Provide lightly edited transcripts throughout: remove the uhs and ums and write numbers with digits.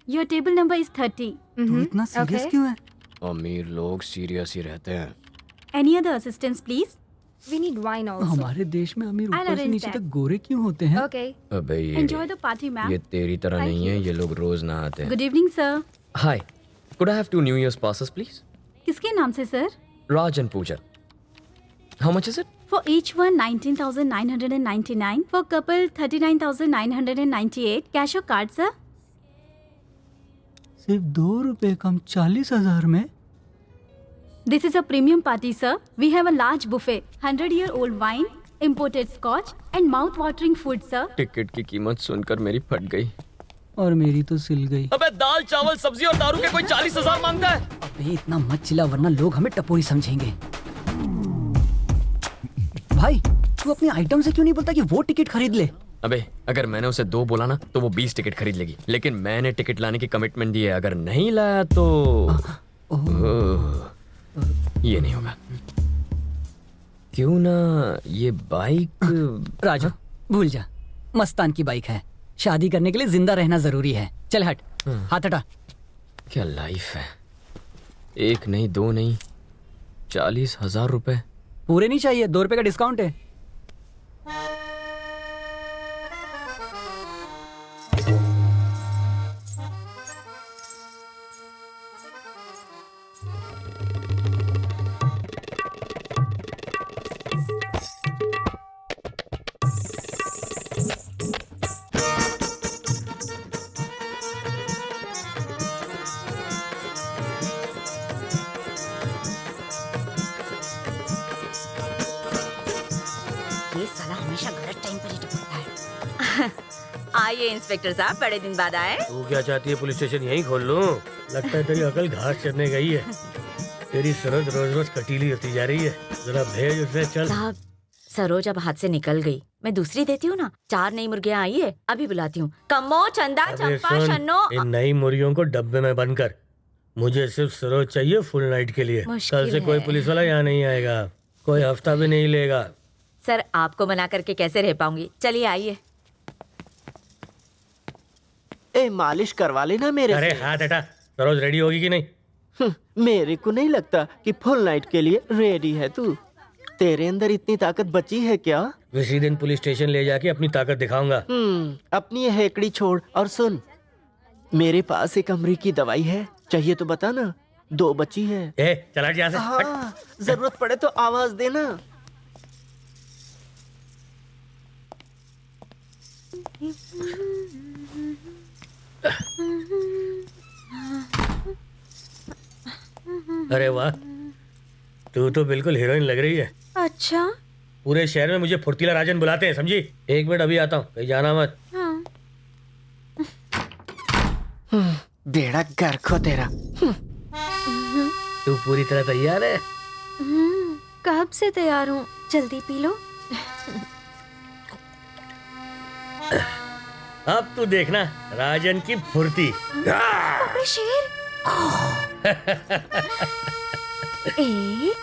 Your table number is 30. तू इतना serious Okay. क्यों है? अमीर लोग सीरियस ही रहते हैं। Any other assistance, please? We need wine also. हमारे देश में अमीर I'll ऊपर से arrange नीचे that. तक गोरे क्यों होते हैं? Okay. अबे Enjoy the party, ma'am. ये तेरी तरह Thank नहीं है, you. ये लोग रोज ना आते हैं। Good evening, sir. Hi, could I have 2 New Year's passes please? किसके नाम से, sir? Raj and Pooja. How much is it? For each one, 19,999. For couple, 39,998. Cash or card, sir? सिर्फ 2 रुपए कम 40,000 में? This is a premium party, sir. We have a large buffet, 100-year-old wine, imported scotch, and mouth-watering food, sir. Ticket की कीमत सुनकर मेरी फट गई। और मेरी तो सिल गई। अबे दाल चावल सब्जी और दारू के कोई 40,000 मांगता है? अबे इतना मत चिल्ला वरना लोग हमें टपोरी समझेंगे। भाई तू अपने आइटम से क्यों नहीं बोलता कि वो टिकट खरीद ले? अबे अगर मैंने उसे 2 बोला ना तो वो 20 टिकट खरीद लेगी, लेकिन मैंने टिकट लाने की कमिटमेंट दी है, अगर नहीं लाया तो ओह, ये नहीं होगा। क्यों ना ये बाइक राजू भूल जा, मस्तान की बाइक है। शादी करने के लिए जिंदा रहना जरूरी है। चल हट, हाथ हटा। क्या लाइफ है, 1 नहीं 2 नहीं 40,000 रुपए। पूरे नहीं चाहिए, 2 रुपए का डिस्काउंट है। ये साला हमेशा गलत टाइम पर ही टपकता है। आइए इंस्पेक्टर साहब, बड़े दिन बाद आए। तू क्या चाहती है, पुलिस स्टेशन यहीं खोल लूं? लगता है तेरी अकल घास चरने गई है। तेरी सरोज रोज रोज कटीली होती जा रही है। जरा भेज उसे, चल। साहब सरोज अब हाथ से निकल गई, मैं दूसरी देती हूँ ना। 4 नई मुर्गियाँ आई है, अभी बुलाती हूँ। कम्मो, चंदा, अबे चंपा, सुन, शन्नो। इन नई मुर्गियों को डब्बे में बंद कर। मुझे सिर्फ सरोज चाहिए फुल नाइट के लिए। मुश्किल कल से कोई है। पुलिस वाला यहाँ नहीं आएगा, कोई हफ्ता भी नहीं लेगा। सर आपको मना करके कैसे रह पाऊंगी, चलिए आइए। ए मालिश करवा लेना मेरे अरे से। हाथ हटा। सरोज रेडी होगी कि नहीं? मेरे को नहीं लगता कि फुल नाइट के लिए रेडी है तू। तेरे अंदर इतनी ताकत बची है क्या? इसी दिन पुलिस स्टेशन ले जाके अपनी ताकत दिखाऊंगा। अपनी ये हेकड़ी छोड़ और सुन, मेरे पास एक अमरीकी दवाई है, चाहिए तो बता ना। 2 बची है। ए चला यहाँ से, हट। हाँ, जरूरत पड़े तो आवाज देना। अरे वाह, तू तो बिल्कुल हीरोइन लग रही है। अच्छा। पूरे शहर में मुझे फुर्तीला राजन बुलाते हैं, समझी? 1 मिनट अभी आता हूँ, कहीं जाना मत। बेड़ा गर्क हो तेरा। तू पूरी तरह तैयार है? कब से तैयार हूँ, जल्दी पी लो। अब तू देखना राजन की फुर्ती। अबे शेर। एक,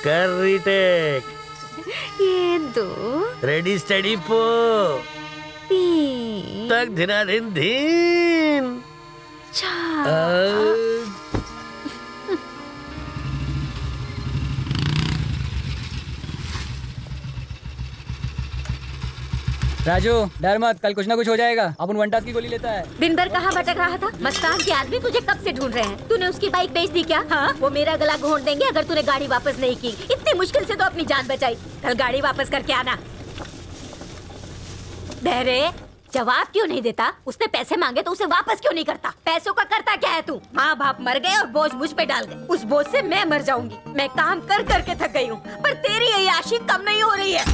कर रीटेक। ये 2, रेडी स्टडी पो 3, तक धिना दिन धीन। 4। राजू डर मत, कल कुछ ना कुछ हो जाएगा। अपन वनटास की गोली लेता है। दिन भर कहाँ भटक रहा था? मस्तान के आदमी तुझे कब से ढूंढ रहे हैं। तूने उसकी बाइक बेच दी क्या? हाँ, वो मेरा गला घोंट देंगे अगर तूने गाड़ी वापस नहीं की। इतनी मुश्किल से तो अपनी जान बचाई, कल गाड़ी वापस करके आना। बहरे जवाब क्यों नहीं देता? उसने पैसे मांगे तो उसे वापस क्यों नहीं करता? पैसों का करता क्या है तू? माँ बाप मर गए और बोझ मुझ पे डाल गए। उस बोझ से मैं मर जाऊंगी। मैं काम कर करके थक गई हूँ, पर तेरी ये आशी कम नहीं हो रही है।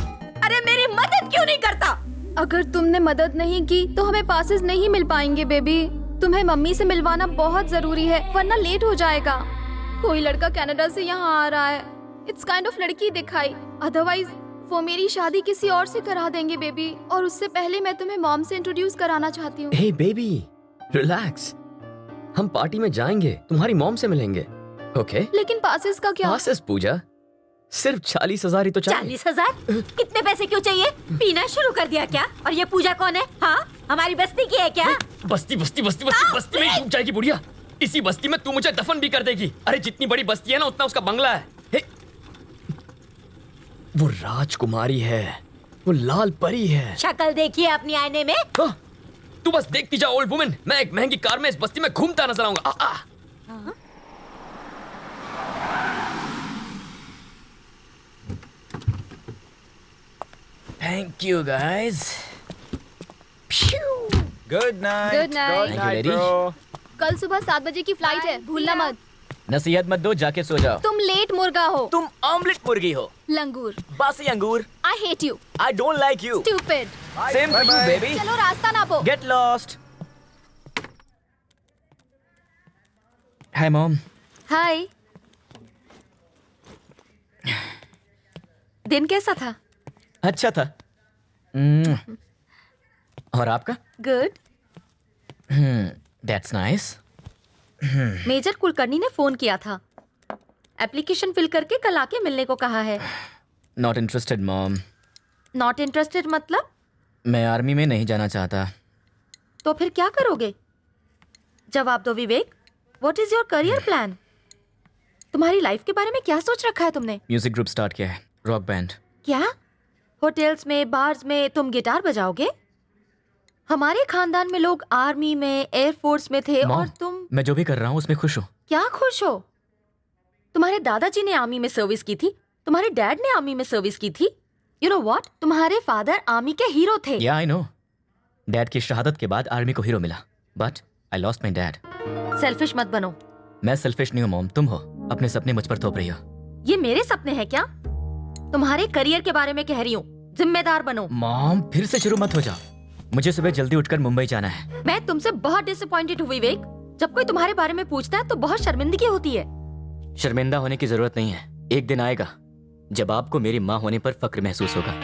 अरे मेरी मदद क्यों नहीं करता? अगर तुमने मदद नहीं की तो हमें पासेस नहीं मिल पाएंगे बेबी। तुम्हें मम्मी से मिलवाना बहुत जरूरी है, वरना लेट हो जाएगा। कोई लड़का कनाडा से यहाँ आ रहा है। इट्स काइंड ऑफ लड़की दिखाई, अदरवाइज वो मेरी शादी किसी और से करा देंगे बेबी। और उससे पहले मैं तुम्हें मॉम से इंट्रोड्यूस कराना चाहती हूँ। हे बेबी रिलैक्स, हम पार्टी में जाएंगे, तुम्हारी मॉम से मिलेंगे। ओके लेकिन पासेस का क्या? पासेस पूजा, सिर्फ 40,000 ही तो चाहिए। 40,000? कितने पैसे क्यों चाहिए? पीना शुरू कर दिया क्या? और ये पूजा कौन है? हाँ, हमारी बस्ती की है क्या? बस्ती बस्ती बस्ती बस्ती बस्ती में ही डूब जाएगी बुढ़िया। इसी बस्ती में तू मुझे दफन भी कर देगी। अरे जितनी बड़ी बस्ती है ना उतना उसका बंगला है। हे, वो राजकुमारी है, वो लाल परी है। शक्ल देखिए अपनी आईने में। हाँ, तू बस देखती जा ओल्ड वुमन, मैं एक महंगी कार में इस बस्ती में घूमता नजर आऊंगा। Thank you guys. Good night. Good night. Thank you, lady. कल सुबह 7 बजे की फ्लाइट है, भूलना मत। नसीहत मत दो, जाके सो जाओ। तुम लेट मुर्गा हो। तुम ऑमलेट मुर्गी हो, लंगूर। बासी अंगूर। I hate you. I don't like you. Stupid. Same to you baby. चलो रास्ता नापो। Get lost. Hi mom. Hi. दिन कैसा था? अच्छा था। और आपका? Good. That's nice. Major Kulkarni ने फोन किया था, एप्लीकेशन फिल करके कल आके मिलने को कहा है। Not interested mom. Not interested मतलब? मैं आर्मी में नहीं जाना चाहता। तो फिर क्या करोगे? जवाब दो Vivek. What is your career plan? तुम्हारी लाइफ के बारे में क्या सोच रखा है तुमने? म्यूजिक ग्रुप स्टार्ट किया है, रॉक बैंड। क्या होटल्स में, बार्स में तुम गिटार बजाओगे? हमारे खानदान में लोग आर्मी में, एयरफोर्स में थे और तुम मैं जो भी कर रहा हूँ उसमें खुश हूँ। क्या खुश हो? तुम्हारे दादाजी ने आर्मी में सर्विस की थी, तुम्हारे डैड ने आर्मी में सर्विस की थी। यू नो व्हाट, तुम्हारे फादर आर्मी के हीरो थे। या आई नो। डैड की शहादत के बाद आर्मी को हीरो मिला, but I lost my dad. Selfish मत बनो। मैं सेल्फिश नहीं हूँ मॉम, तुम हो। अपने सपने मुझ पर थोप रही हो। ये मेरे सपने हैं क्या? तुम्हारे करियर के बारे में कह रही हूँ, जिम्मेदार बनो। मॉम फिर से शुरू मत हो जाओ, मुझे सुबह जल्दी उठकर मुंबई जाना है। मैं तुमसे बहुत डिसअपॉइंटेड हूँ विवेक। जब कोई तुम्हारे बारे में पूछता है तो बहुत शर्मिंदगी होती है। शर्मिंदा होने की जरूरत नहीं है, एक दिन आएगा जब आपको मेरी माँ होने पर फक्र महसूस होगा।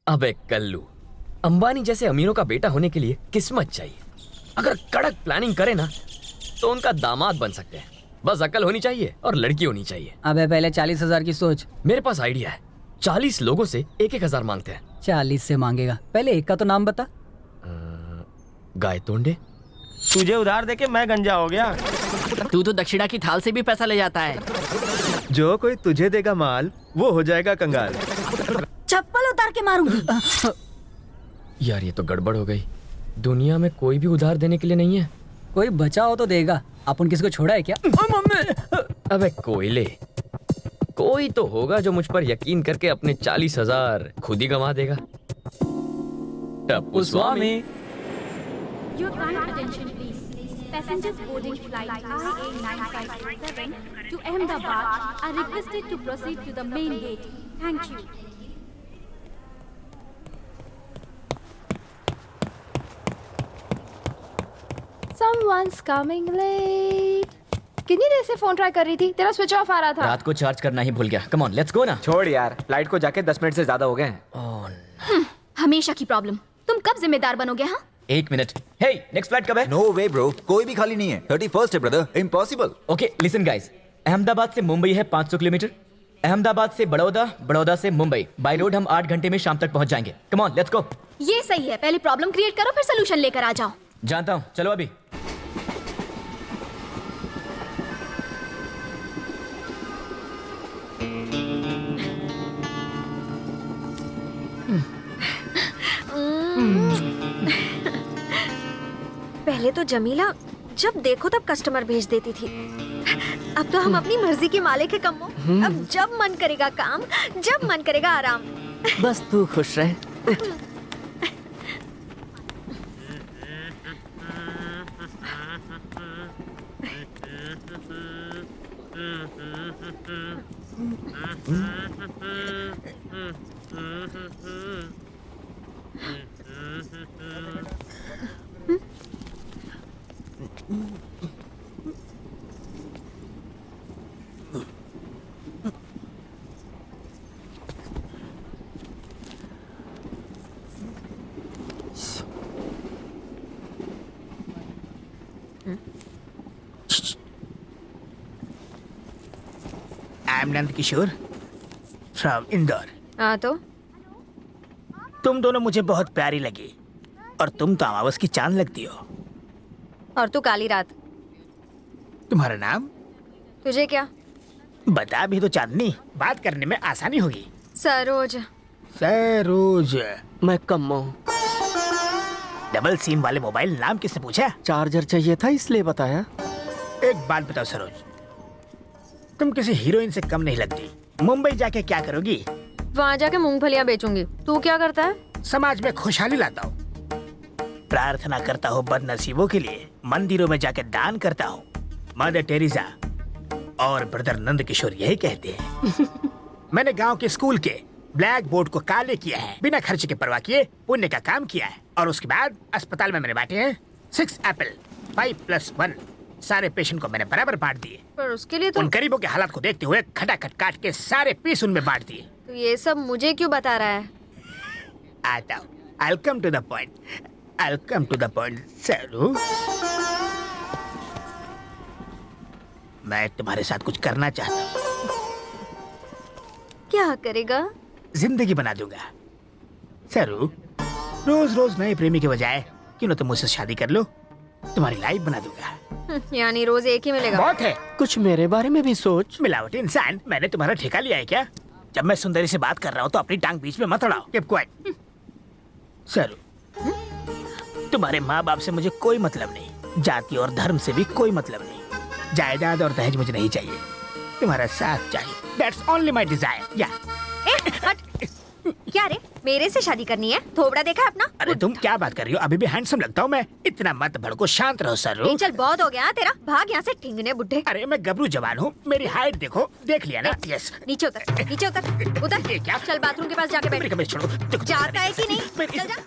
अबे कल्लू, अंबानी जैसे अमीरों का बेटा होने के लिए किस्मत चाहिए। अगर कड़क प्लानिंग करे ना तो उनका दामाद बन सकते हैं। बस अकल होनी चाहिए और लड़की होनी चाहिए। अबे पहले 40,000 की सोच। मेरे पास आइडिया है। 40 लोगों से 1,000 मांगते हैं। 40 से मांगेगा, पहले एक का तो नाम बता। गाय तोंडे। तुझे उधार देके मैं गंजा हो गया। तू तो दक्षिणा की थाल से भी पैसा ले जाता है। जो कोई तुझे देगा माल वो हो जाएगा कंगाल। चप्पल उतार के मारूंगी। यार ये तो गड़बड़ हो गई। दुनिया में कोई भी उधार देने के लिए नहीं है। कोई बचा हो तो देगा, अपन किसी को छोड़ा है क्या? अबे कोयले, कोई तो होगा जो मुझ पर यकीन करके अपने 40,000 खुद ही गंवा देगा। टप्पू स्वामी। Your kind attention please. Passengers boarding flight IA9547 to Ahmedabad are requested to proceed to the main gate. Thank you. Someone's coming late. कितनी देर से फोन ट्राई कर रही थी, तेरा स्विच ऑफ आ रहा था। रात को चार्ज करना ही भूल गया। कम ऑन लेट्स गो ना। छोड़ यार, फ्लाइट को जाके 10 मिनट से ज्यादा हो गए हैं। हमेशा की प्रॉब्लम। तुम कब जिम्मेदार बनोगे? हाँ, 1 मिनट। हे नेक्स्ट फ्लाइट कब है? नो वे ब्रो, कोई भी खाली नहीं है। 31st है brother, impossible. Okay listen guys, Ahmedabad से मुंबई है 500 किलोमीटर। अहमदाबाद से बड़ौदा, बड़ौदा से मुंबई। बाय रोड हम 8 घंटे में शाम तक पहुंच जाएंगे। Come on let's go. ये सही है। पहले प्रॉब्लम क्रिएट करो, फिर सोल्यूशन लेकर आ जाओ। जानता हूँ, चलो अभी। पहले पहले तो जमीला जब देखो तब कस्टमर भेज देती थी। अब तो हम अपनी मर्जी के मालिक है कम्मो। अब जब मन करेगा काम, जब मन करेगा आराम। बस तू खुश रहे। I am Nand Kishore from Indore. हाँ तो तुम दोनों मुझे बहुत प्यारी लगी और तुम तो अमावस की चांद लगती हो। और तू काली रात। तुम्हारा नाम? तुझे क्या? बता भी तो चांदनी, बात करने में आसानी होगी। सरोज। सरोज। मैं कम्मो। डबल सिम वाले मोबाइल नाम किसने पूछा? चार्जर चाहिए था इसलिए बताया। एक बात बताओ सरोज, तुम किसी हीरोइन से कम नहीं लगती। मुंबई जाके क्या करोगी? वहाँ जाके मूंगफलियाँ बेचूंगी। तू क्या करता है? समाज में खुशहाली लाता हूँ, प्रार्थना करता हूँ बदनसीबों के लिए, मंदिरों में जाके दान करता हूँ। मदर टेरेसा और ब्रदर नंद किशोर यही कहते हैं। मैंने गांव के स्कूल के ब्लैक बोर्ड को काले किया है, बिना खर्च के परवाह किए पुण्य का काम किया है। और उसके बाद अस्पताल में मैंने बांटे हैं 6 एप्पल 5+1। सारे पेशेंट को मैंने बराबर बांट दिए। पर उसके लिए तो उन गरीबों के हालात को देखते हुए खटाखट काट के सारे पीस उनमें बांट दिए। तो ये सब मुझे क्यों बता रहा है? आता हूँ, I'll come to the point. I'll come to the point, सरू। मैं तुम्हारे साथ कुछ करना चाहता हूँ। क्या करेगा? जिंदगी बना दूंगा। सरू, रोज रोज नए प्रेमी के बजाय क्यों ना तुम मुझसे शादी कर लो, तुम्हारी लाइफ बना दूंगा। यानी रोज एक ही मिलेगा? बहुत है। कुछ मेरे बारे में भी सोच। मिलावटी इंसान, मैंने तुम्हारा ठेका लिया है क्या? जब मैं सुंदरी से बात कर रहा हूँ तो अपनी टांग बीच में मत अड़ाओ। Keep quiet। सरू, तुम्हारे माँ बाप से मुझे कोई मतलब नहीं, जाति और धर्म से भी कोई मतलब नहीं, जायदाद और दहेज मुझे नहीं चाहिए, तुम्हारा साथ चाहिए। That's only my desire। या हट। क्या रे, मेरे से शादी करनी है? थोबड़ा देखा अपना? अरे तुम क्या बात कर रही हो? अभी भी हैंडसम लगता हूँ मैं। इतना मत भड़को, शांत रहो सरू। चल बहुत हो गया तेरा, भाग यहाँ से ठिंगने बुड्ढे। अरे मैं गबरू जवान हूँ, मेरी हाइट देखो, देख लिया ना? यस। नीचे उतर, नीचे उतर, उतर। ये क्या? चल बाथरूम के पास जाके बैठ। मेरी कमीज छोड़ो। जाता है कि नहीं? चल जा।